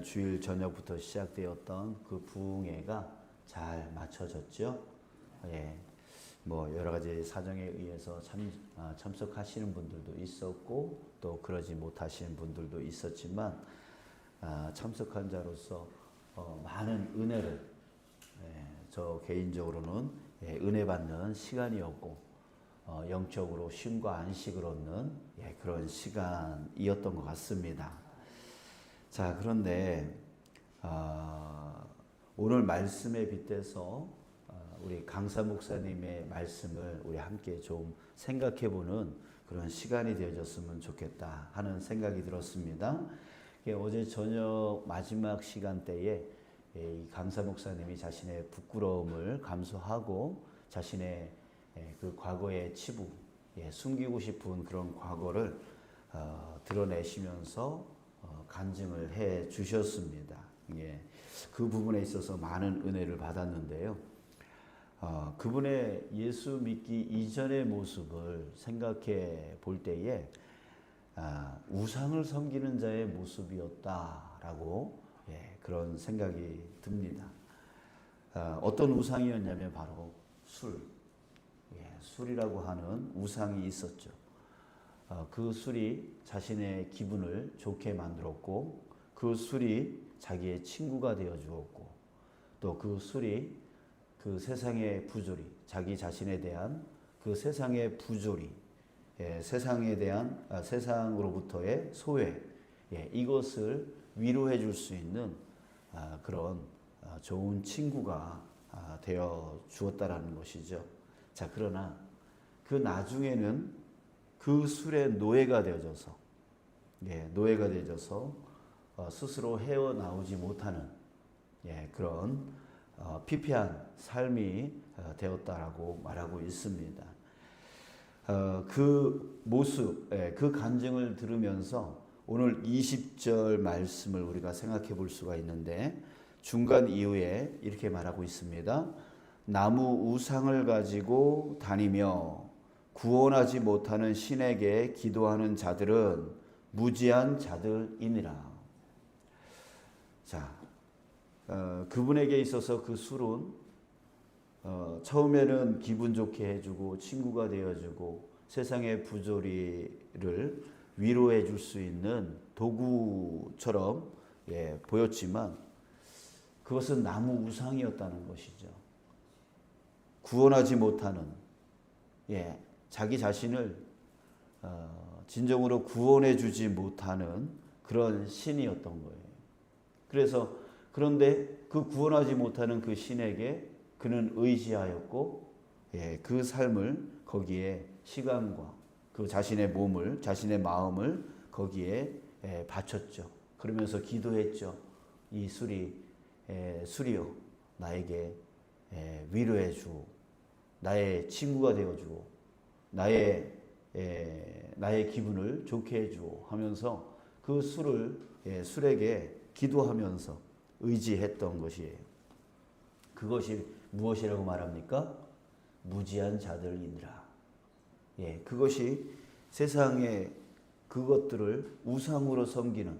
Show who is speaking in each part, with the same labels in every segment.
Speaker 1: 주일 저녁부터 시작되었던 그 부흥회가 잘 마쳐졌죠. 예, 뭐 여러 가지 사정에 의해서 참석하시는 분들도 있었고 또 그러지 못하시는 분들도 있었지만 참석한 자로서 많은 은혜를 저 개인적으로는 은혜 받는 시간이었고 영적으로 쉼과 안식을 얻는 그런 시간이었던 것 같습니다. 자, 그런데 오늘 말씀에 빗대서 우리 강사 목사님의 말씀을 우리 함께 좀 생각해보는 그런 시간이 되어졌으면 좋겠다 하는 생각이 들었습니다. 어제 저녁 마지막 시간대에 이 강사 목사님이 자신의 부끄러움을 감수하고 자신의 그 과거의 치부, 숨기고 싶은 그런 과거를 드러내시면서 간증을 해 주셨습니다. 그 부분에 있어서 많은 은혜를 받았는데요. 그분의 예수 믿기 이전의 모습을 생각해 볼 때에 우상을 섬기는 자의 모습이었다라고 그런 생각이 듭니다. 어떤 우상이었냐면 바로 술이라고 하는 우상이 있었죠. 그 술이 자신의 기분을 좋게 만들었고 그 술이 자기의 친구가 되어 주었고 또 그 술이 그 세상의 부조리, 자기 자신에 대한 그 세상의 부조리, 세상에 대한 세상으로부터의 소외, 이것을 위로해 줄 수 있는 그런 좋은 친구가 되어 주었다라는 것이죠. 자, 그러나 그 나중에는 그 술의 노예가 되어져서 스스로 헤어나오지 못하는 그런 피폐한 삶이 되었다라고 말하고 있습니다. 그 모습, 그 간증을 들으면서 오늘 20절 말씀을 우리가 생각해 볼 수가 있는데 중간 이후에 이렇게 말하고 있습니다. 나무 우상을 가지고 다니며 구원하지 못하는 신에게 기도하는 자들은 무지한 자들이니라. 자, 그분에게 있어서 그 술은 처음에는 기분 좋게 해주고 친구가 되어주고 세상의 부조리를 위로해 줄 수 있는 도구처럼 보였지만 그것은 나무 우상이었다는 것이죠. 구원하지 못하는 자기 자신을 진정으로 구원해 주지 못하는 그런 신이었던 거예요. 그런데 그 구원하지 못하는 그 신에게 그는 의지하였고 그 삶을 거기에 시간과 그 자신의 몸을 자신의 마음을 거기에 바쳤죠. 그러면서 기도했죠. 이 술이여 나에게 위로해 주오. 나의 친구가 되어 주오. 나의 기분을 좋게 해주오 하면서 그 술에게 기도하면서 의지했던 것이에요. 그것이 무엇이라고 말합니까? 무지한 자들이니라. 그것이 세상의 그것들을 우상으로 섬기는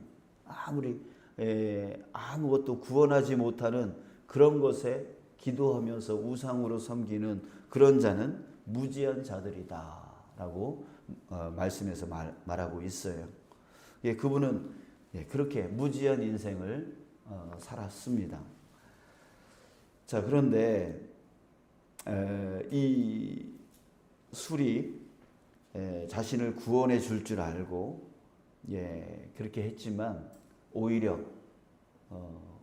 Speaker 1: 아무것도 구원하지 못하는 그런 것에 기도하면서 우상으로 섬기는 그런 자는 무지한 자들이다 라고 말씀에서 말하고 있어요. 그분은 그렇게 무지한 인생을 살았습니다. 자, 그런데 이 술이 자신을 구원해 줄 줄 알고 그렇게 했지만 오히려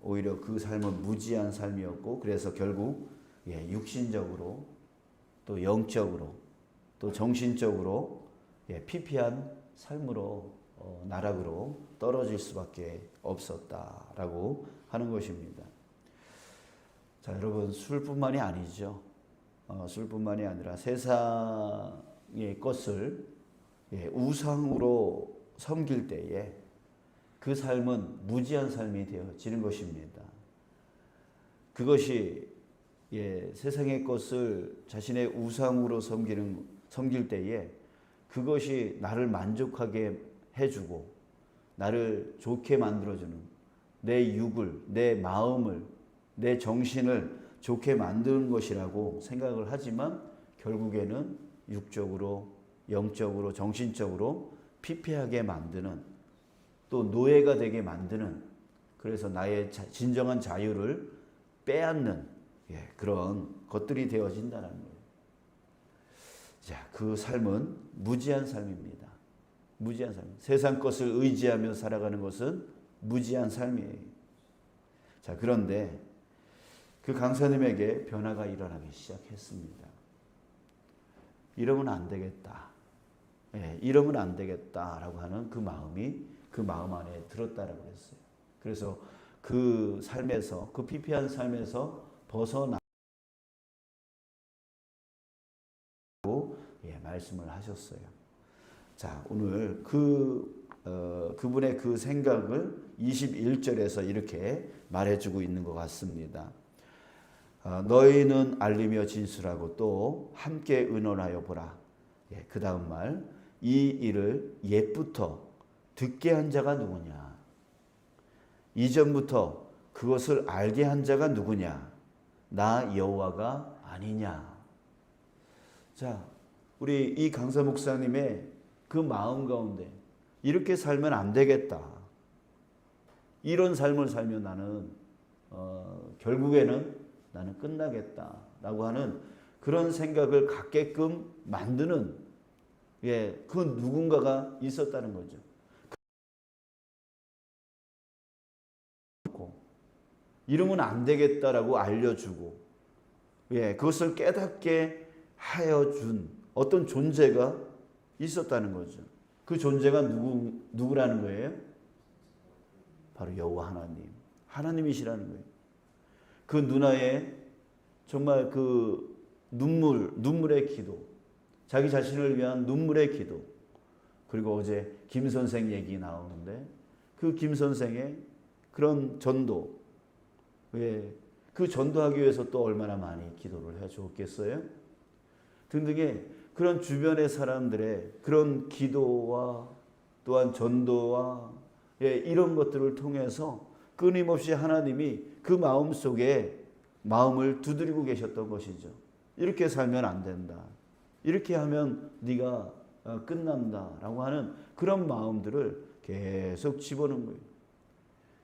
Speaker 1: 그 삶은 무지한 삶이었고 그래서 결국 육신적으로 또 영적으로 또 정신적으로 피폐한 삶으로 나락으로 떨어질 수밖에 없었다라고 하는 것입니다. 자, 여러분 술뿐만이 아니죠. 술뿐만이 아니라 세상의 것을 우상으로 섬길 때에 그 삶은 무지한 삶이 되어지는 것입니다. 그것이 세상의 것을 자신의 우상으로 섬길 때에 그것이 나를 만족하게 해주고 나를 좋게 만들어주는 내 육을, 내 마음을, 내 정신을 좋게 만드는 것이라고 생각을 하지만 결국에는 육적으로, 영적으로, 정신적으로 피폐하게 만드는, 또 노예가 되게 만드는, 그래서 나의 진정한 자유를 빼앗는 그런 것들이 되어진다는 거예요. 자, 그 삶은 무지한 삶입니다. 무지한 삶. 세상 것을 의지하며 살아가는 것은 무지한 삶이에요. 자, 그런데 그 강사님에게 변화가 일어나기 시작했습니다. 이러면 안 되겠다. 이러면 안 되겠다라고 하는 그 마음이 그 마음 안에 들었다라고 했어요. 그래서 그 삶에서, 그 피폐한 삶에서 벗어나고 말씀을 하셨어요. 자, 오늘 그분의 그 생각을 21절에서 이렇게 말해주고 있는 것 같습니다. 너희는 알리며 진술하고 또 함께 의논하여 보라. 그 다음 말, 이 일을 옛부터 듣게 한 자가 누구냐? 이전부터 그것을 알게 한 자가 누구냐? 나 여호와가 아니냐? 자, 우리 이 강사 목사님의 그 마음 가운데 이렇게 살면 안 되겠다. 이런 삶을 살면 나는 결국에는 나는 끝나겠다라고 하는 그런 생각을 갖게끔 만드는 그 누군가가 있었다는 거죠. 이러면 안 되겠다라고 알려주고 그것을 깨닫게 하여 준 어떤 존재가 있었다는 거죠. 그 존재가 누구라는 거예요? 바로 여호와 하나님. 하나님이시라는 거예요. 그 누나의 정말 그 눈물의 기도, 자기 자신을 위한 눈물의 기도, 그리고 어제 김 선생 얘기 나오는데 그 김 선생의 그런 전도, 그 전도하기 위해서 또 얼마나 많이 기도를 해 주었겠어요? 등등의 그런 주변의 사람들의 그런 기도와 또한 전도와 이런 것들을 통해서 끊임없이 하나님이 그 마음 속에 마음을 두드리고 계셨던 것이죠. 이렇게 살면 안 된다. 이렇게 하면 네가 끝난다라고 하는 그런 마음들을 계속 집어넣은 거예요.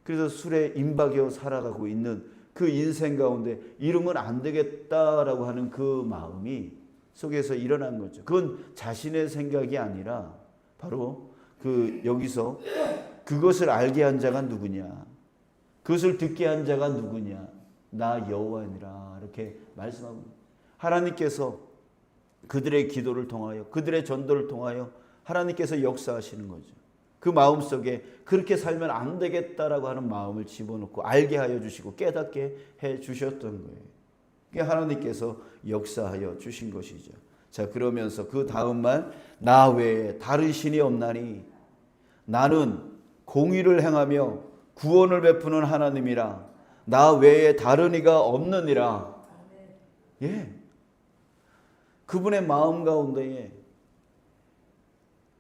Speaker 1: 그래서 술에 임박여 살아가고 있는 그 인생 가운데 이러면 안 되겠다라고 하는 그 마음이 속에서 일어난 거죠. 그건 자신의 생각이 아니라 바로 그 여기서 그것을 알게 한 자가 누구냐, 그것을 듣게 한 자가 누구냐, 나 여호와니라 이렇게 말씀하고 하나님께서 그들의 기도를 통하여 그들의 전도를 통하여 하나님께서 역사하시는 거죠. 그 마음속에 그렇게 살면 안 되겠다라고 하는 마음을 집어넣고 알게 하여 주시고 깨닫게 해 주셨던 거예요. 그게 하나님께서 역사하여 주신 것이죠. 자, 그러면서 그 다음 말, 나 외에 다른 신이 없나니 나는 공의를 행하며 구원을 베푸는 하나님이라 나 외에 다른 이가 없느니라. 그분의 마음 가운데에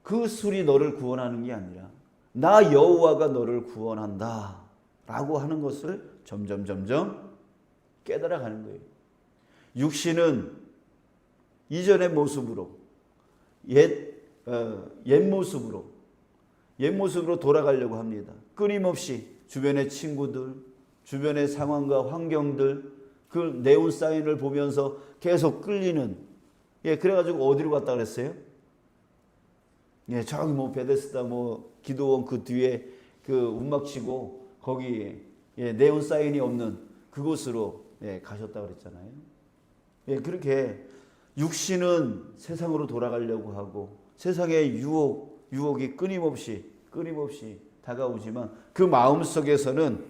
Speaker 1: 그 술이 너를 구원하는 게 아니라 나 여호와가 너를 구원한다 라고 하는 것을 점점 깨달아가는 거예요. 육신은 이전의 모습으로 옛 모습으로 돌아가려고 합니다. 끊임없이 주변의 친구들, 주변의 상황과 환경들, 그 네온 사인을 보면서 계속 끌리는, 그래가지고 어디로 갔다 그랬어요? 저기 베데스다 기도원 그 뒤에 그 움막 치고 거기 네온 사인이 없는 그곳으로 가셨다 그랬잖아요. 그렇게 육신은 세상으로 돌아가려고 하고 세상의 유혹이 끊임없이 다가오지만 그 마음 속에서는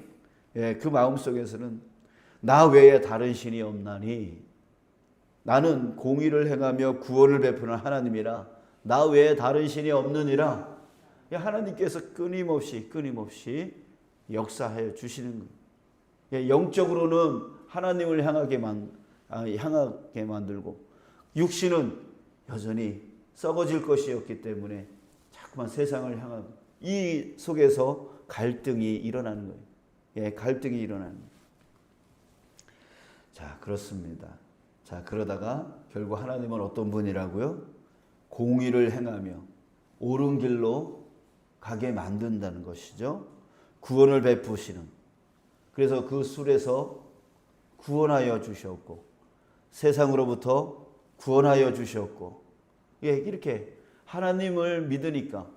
Speaker 1: 나 외에 다른 신이 없나니 나는 공의를 행하며 구원을 베푸는 하나님이라 나 외에 다른 신이 없느니라. 하나님께서 끊임없이 역사하여 주시는 거예요. 영적으로는 하나님을 향하게 만들고 육신은 여전히 썩어질 것이었기 때문에 자꾸만 세상을 향하고 이 속에서 갈등이 일어나는 거예요. 갈등이 일어납니다. 자, 그렇습니다. 자, 그러다가 결국 하나님은 어떤 분이라고요? 공의를 행하며 옳은 길로 가게 만든다는 것이죠. 구원을 베푸시는. 그래서 그 술에서 구원하여 주셨고 세상으로부터 구원하여 주셨고, 이렇게 하나님을 믿으니까,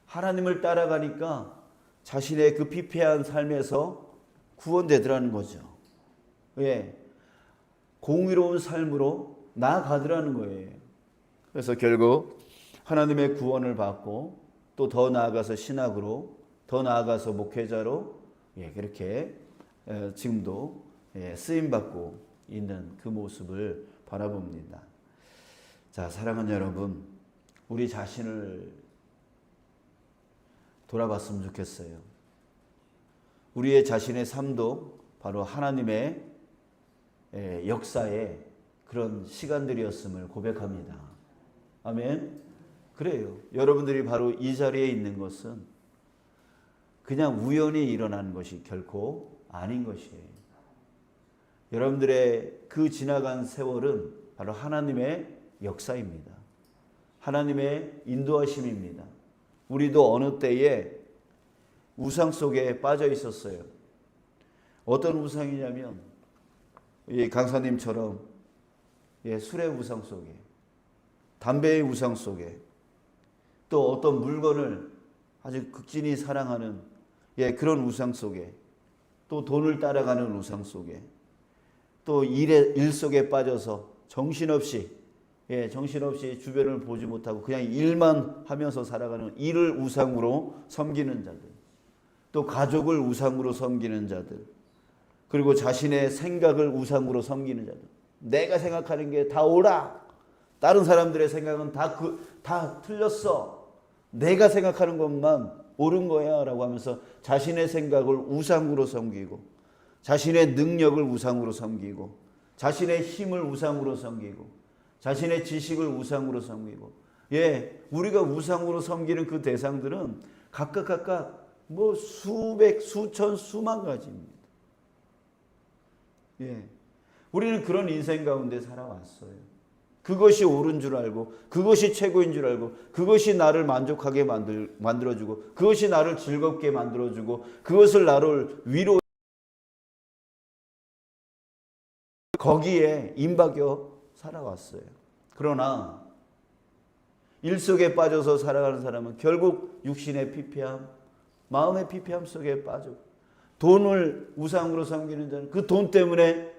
Speaker 1: 하나님을 따라가니까 자신의 그 피폐한 삶에서 구원되더라는 거죠. 공의로운 삶으로 나아가더라는 거예요. 그래서 결국 하나님의 구원을 받고 또 더 나아가서 신학으로, 더 나아가서 목회자로 그렇게 지금도 쓰임받고 있는 그 모습을 바라봅니다. 자, 사랑하는 여러분, 우리 자신을 돌아봤으면 좋겠어요. 우리의 자신의 삶도 바로 하나님의 역사의 그런 시간들이었음을 고백합니다. 아멘. 그래요. 여러분들이 바로 이 자리에 있는 것은 그냥 우연히 일어나는 것이 결코 아닌 것이에요. 여러분들의 그 지나간 세월은 바로 하나님의 역사입니다. 하나님의 인도하심입니다. 우리도 어느 때에 우상 속에 빠져 있었어요. 어떤 우상이냐면 강사님처럼 술의 우상 속에, 담배의 우상 속에, 또 어떤 물건을 아주 극진히 사랑하는 그런 우상 속에, 또 돈을 따라가는 우상 속에, 또 일 속에 빠져서 정신없이 주변을 보지 못하고 그냥 일만 하면서 살아가는, 일을 우상으로 섬기는 자들, 또 가족을 우상으로 섬기는 자들, 그리고 자신의 생각을 우상으로 섬기는 자들. 내가 생각하는 게 다 옳아. 다른 사람들의 생각은 다 틀렸어. 내가 생각하는 것만 옳은 거야 라고 하면서 자신의 생각을 우상으로 섬기고, 자신의 능력을 우상으로 섬기고, 자신의 힘을 우상으로 섬기고, 자신의 지식을 우상으로 섬기고. 우리가 우상으로 섬기는 그 대상들은 각각 뭐 수백, 수천, 수만 가지입니다. 우리는 그런 인생 가운데 살아왔어요. 그것이 옳은 줄 알고, 그것이 최고인 줄 알고, 그것이 나를 만족하게 만들어주고, 그것이 나를 즐겁게 만들어주고, 그것을 나를 위로, 거기에 임박여 살아왔어요. 그러나 일 속에 빠져서 살아가는 사람은 결국 육신의 피폐함, 마음의 피폐함 속에 빠져, 돈을 우상으로 섬기는 자는 그 돈 때문에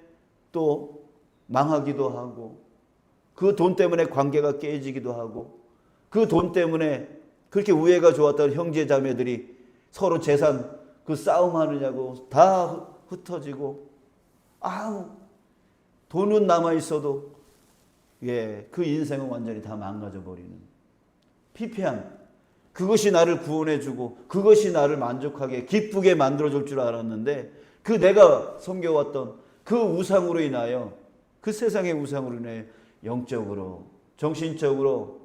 Speaker 1: 또 망하기도 하고, 그 돈 때문에 관계가 깨지기도 하고, 그 돈 때문에 그렇게 우애가 좋았던 형제 자매들이 서로 재산 그 싸움하느냐고 다 흩어지고, 돈은 남아있어도 그 인생은 완전히 다 망가져버리는 피폐함. 그것이 나를 구원해주고 그것이 나를 만족하게 기쁘게 만들어줄 줄 알았는데, 그 내가 섬겨왔던 그 우상으로 인하여, 그 세상의 우상으로 인해 영적으로, 정신적으로,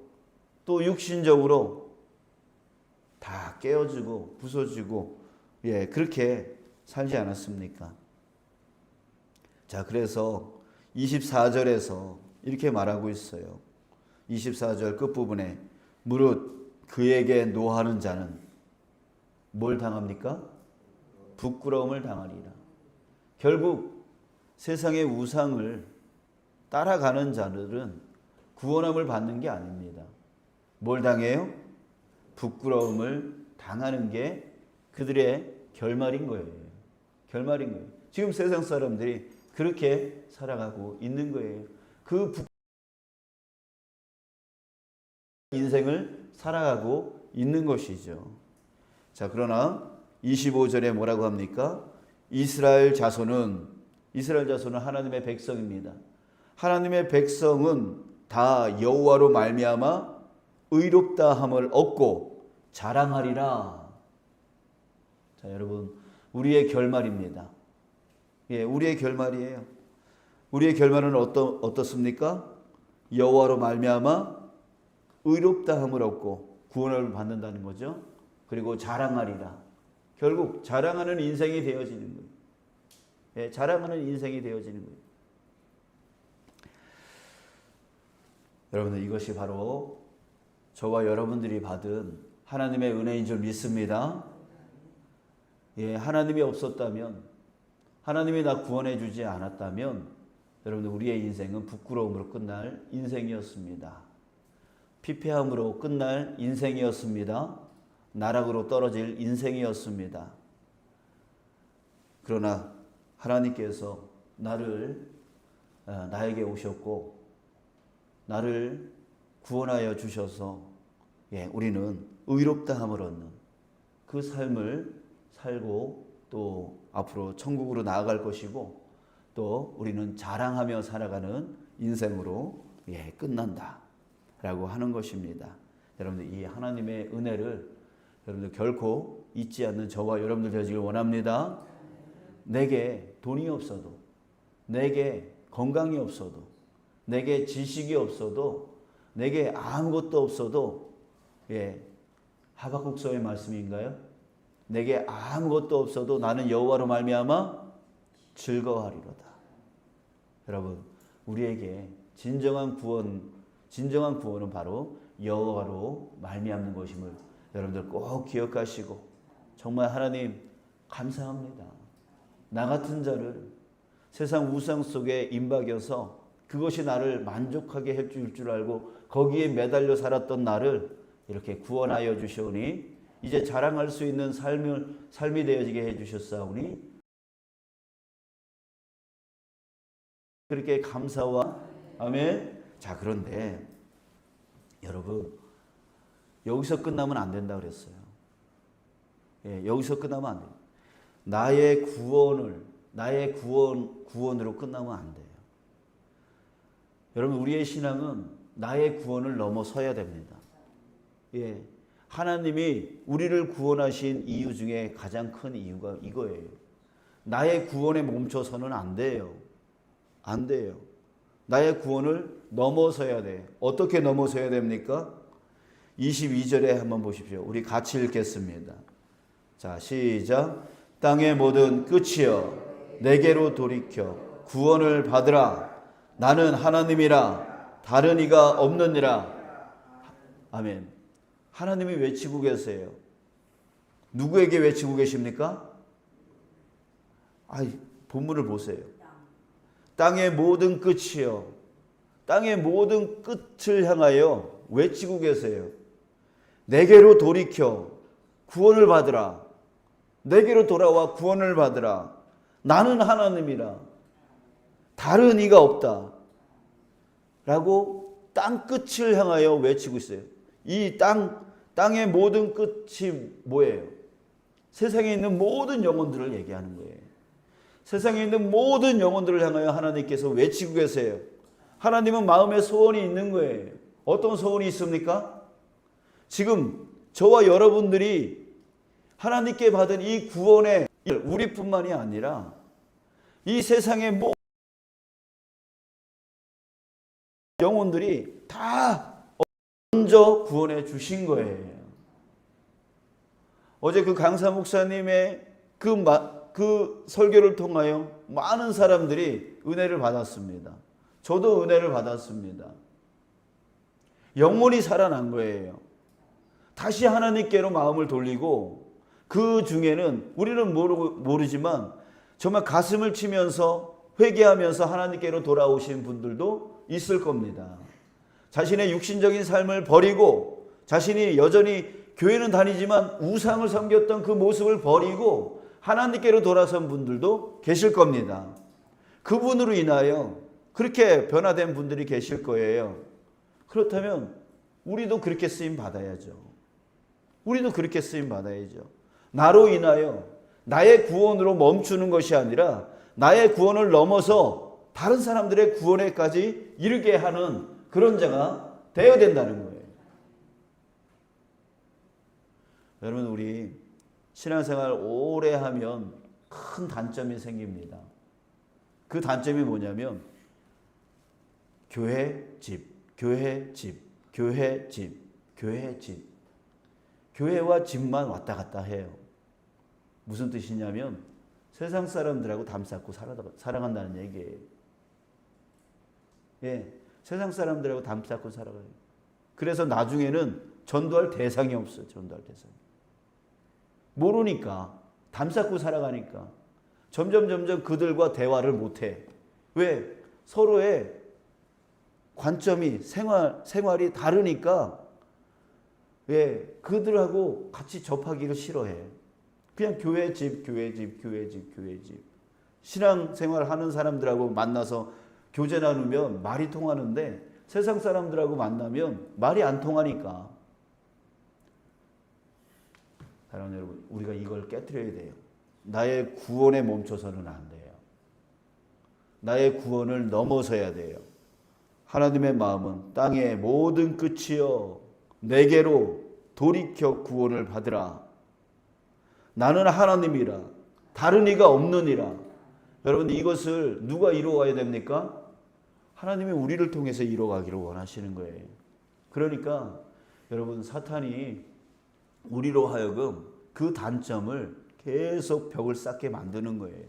Speaker 1: 또 육신적으로 다 깨어지고 부서지고 그렇게 살지 않았습니까? 자, 그래서 24절에서 이렇게 말하고 있어요. 24절 끝부분에 무릇 그에게 노하는 자는 뭘 당합니까? 부끄러움을 당하리라. 결국 세상의 우상을 따라가는 자들은 구원함을 받는 게 아닙니다. 뭘 당해요? 부끄러움을 당하는 게 그들의 결말인 거예요. 결말인 거예요. 지금 세상 사람들이 그렇게 살아가고 있는 거예요. 그 인생을 살아가고 있는 것이죠. 자, 그러나 25절에 뭐라고 합니까? 이스라엘 자손은 하나님의 백성입니다. 하나님의 백성은 다 여호와로 말미암아 의롭다함을 얻고 자랑하리라. 자, 여러분, 우리의 결말입니다. 우리의 결말이에요. 우리의 결말은 어떻습니까? 여호와로 말미암아 의롭다함을 얻고 구원을 받는다는 거죠. 그리고 자랑하리라. 결국 자랑하는 인생이 되어지는 거예요. 예, 자랑하는 인생이 되어지는 거예요. 여러분들, 이것이 바로 저와 여러분들이 받은 하나님의 은혜인 줄 믿습니다. 예, 하나님이 없었다면, 하나님이 나 구원해 주지 않았다면 여러분들, 우리의 인생은 부끄러움으로 끝날 인생이었습니다. 피폐함으로 끝날 인생이었습니다. 나락으로 떨어질 인생이었습니다. 그러나 하나님께서 나에게 오셨고 나를 구원하여 주셔서 우리는 의롭다함을 얻는 그 삶을 살고 또 앞으로 천국으로 나아갈 것이고 또 우리는 자랑하며 살아가는 인생으로 끝난다 라고 하는 것입니다. 여러분들, 이 하나님의 은혜를 여러분들 결코 잊지 않는 저와 여러분들 되시길 원합니다. 내게 돈이 없어도, 내게 건강이 없어도, 내게 지식이 없어도, 내게 아무것도 없어도, 하박국서의 말씀인가요? 내게 아무것도 없어도 나는 여호와로 말미암아 즐거워하리로다. 여러분, 우리에게 진정한 구원은 바로 여호와로 말미암는 것임을 여러분들 꼭 기억하시고, 정말 하나님 감사합니다. 나 같은 자를 세상 우상 속에 임박여서 그것이 나를 만족하게 해줄 줄 알고 거기에 매달려 살았던 나를 이렇게 구원하여 주시오니 이제 자랑할 수 있는 삶이 되어지게 해주셨사오니 그렇게 감사와 아멘. 자, 그런데 여러분, 여기서 끝나면 안 된다 그랬어요. 여기서 끝나면 안 돼요. 나의 구원으로 끝나면 안 돼요. 여러분, 우리의 신앙은 나의 구원을 넘어서야 됩니다. 하나님이 우리를 구원하신 이유 중에 가장 큰 이유가 이거예요. 나의 구원에 멈춰서는 안 돼요. 안 돼요. 나의 구원을 넘어서야 돼. 어떻게 넘어서야 됩니까? 22절에 한번 보십시오. 우리 같이 읽겠습니다. 자, 시작. 땅의 모든 끝이여 내게로 돌이켜 구원을 받으라. 나는 하나님이라 다른 이가 없느니라. 아멘. 하나님이 외치고 계세요. 누구에게 외치고 계십니까? 본문을 보세요. 땅의 모든 끝이요. 땅의 모든 끝을 향하여 외치고 계세요. 내게로 돌이켜 구원을 받으라. 내게로 돌아와 구원을 받으라. 나는 하나님이라 다른 이가 없다 라고 땅 끝을 향하여 외치고 있어요. 이 땅의 모든 끝이 뭐예요? 세상에 있는 모든 영혼들을 얘기하는 거예요. 세상에 있는 모든 영혼들을 향하여 하나님께서 외치고 계세요. 하나님은 마음에 소원이 있는 거예요. 어떤 소원이 있습니까? 지금 저와 여러분들이 하나님께 받은 이 구원의 우리뿐만이 아니라 이 세상의 모든 영혼들이 다 먼저 구원해 주신 거예요. 어제 그 강사 목사님의 그 설교를 통하여 많은 사람들이 은혜를 받았습니다. 저도 은혜를 받았습니다. 영혼이 살아난 거예요. 다시 하나님께로 마음을 돌리고 그 중에는 우리는 모르지만 정말 가슴을 치면서 회개하면서 하나님께로 돌아오신 분들도 있을 겁니다. 자신의 육신적인 삶을 버리고 자신이 여전히 교회는 다니지만 우상을 섬겼던 그 모습을 버리고 하나님께로 돌아선 분들도 계실 겁니다. 그분으로 인하여 그렇게 변화된 분들이 계실 거예요. 그렇다면 우리도 그렇게 쓰임 받아야죠. 우리도 그렇게 쓰임 받아야죠. 나로 인하여 나의 구원으로 멈추는 것이 아니라 나의 구원을 넘어서 다른 사람들의 구원에까지 이르게 하는 그런 자가 되어야 된다는 거예요. 여러분, 우리 신앙생활 오래 하면 큰 단점이 생깁니다. 그 단점이 뭐냐면 교회, 집, 교회, 집, 교회, 집, 교회, 집. 교회와 집만 왔다 갔다 해요. 무슨 뜻이냐면 세상 사람들하고 담쌓고 살아간다는 얘기예요. 예, 세상 사람들하고 담쌓고 살아가요. 그래서 나중에는 전도할 대상이 없어요. 전도할 대상이. 모르니까, 담쌓고 살아가니까 점점 그들과 대화를 못해. 왜? 서로의 관점이 생활이 다르니까 왜 그들하고 같이 접하기를 싫어해. 그냥 교회 집. 신앙생활 하는 사람들하고 만나서 교제 나누면 말이 통하는데 세상 사람들하고 만나면 말이 안 통하니까. 사랑하는 여러분, 우리가 이걸 깨트려야 돼요. 나의 구원에 멈춰서는 안 돼요. 나의 구원을 넘어서야 돼요. 하나님의 마음은 땅의 모든 끝이여 내게로 돌이켜 구원을 받으라. 나는 하나님이라 다른 이가 없느니라. 여러분, 이것을 누가 이루어가야 됩니까? 하나님이 우리를 통해서 이루어가기를 원하시는 거예요. 그러니까 여러분, 사탄이 우리로 하여금 그 단점을 계속 벽을 쌓게 만드는 거예요.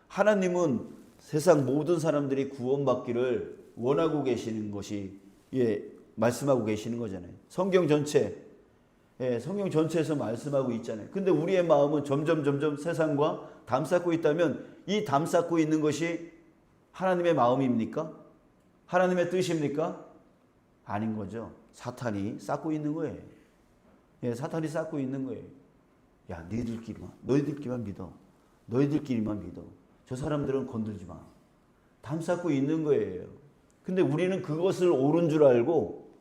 Speaker 1: 하나님은 세상 모든 사람들이 구원받기를 원하고 계시는 것이 말씀하고 계시는 거잖아요. 성경 전체에서 말씀하고 있잖아요. 근데 우리의 마음은 점점 세상과 담쌓고 있다면 이 담쌓고 있는 것이 하나님의 마음입니까? 하나님의 뜻입니까? 아닌 거죠. 사탄이 쌓고 있는 거예요. 사탄이 쌓고 있는 거예요. 야, 너희들끼리만 믿어. 너희들끼리만 믿어. 저 사람들은 건들지 마. 담쌓고 있는 거예요. 근데 우리는 그것을 옳은 줄 알고,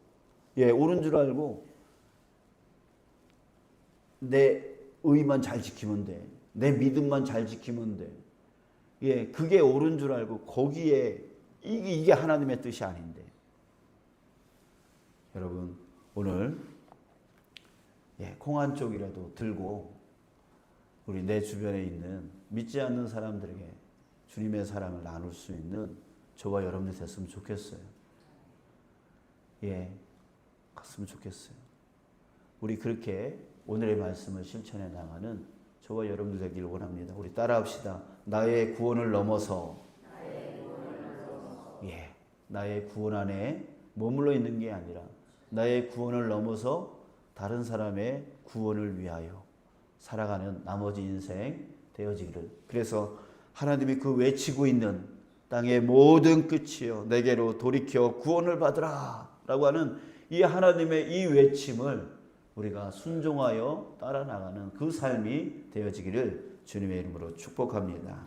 Speaker 1: 내 의만 잘 지키면 돼. 내 믿음만 잘 지키면 돼. 그게 옳은 줄 알고 거기에 이게 하나님의 뜻이 아닌데. 여러분, 오늘 콩 한 쪽이라도 들고 우리 내 주변에 있는 믿지 않는 사람들에게 주님의 사랑을 나눌 수 있는 저와 여러분이 됐으면 좋겠어요. 갔으면 좋겠어요. 우리 그렇게 오늘의 말씀을 실천해 나가는 저와 여러분들 되기를 원합니다. 우리 따라합시다. 나의 구원을 넘어서 나의 구원 안에 머물러 있는 게 아니라 나의 구원을 넘어서 다른 사람의 구원을 위하여 살아가는 나머지 인생 되어지기를. 그래서 하나님이 그 외치고 있는 땅의 모든 끝이여 내게로 돌이켜 구원을 받으라 라고 하는 이 하나님의 이 외침을 우리가 순종하여 따라 나가는 그 삶이 되어지기를 주님의 이름으로 축복합니다.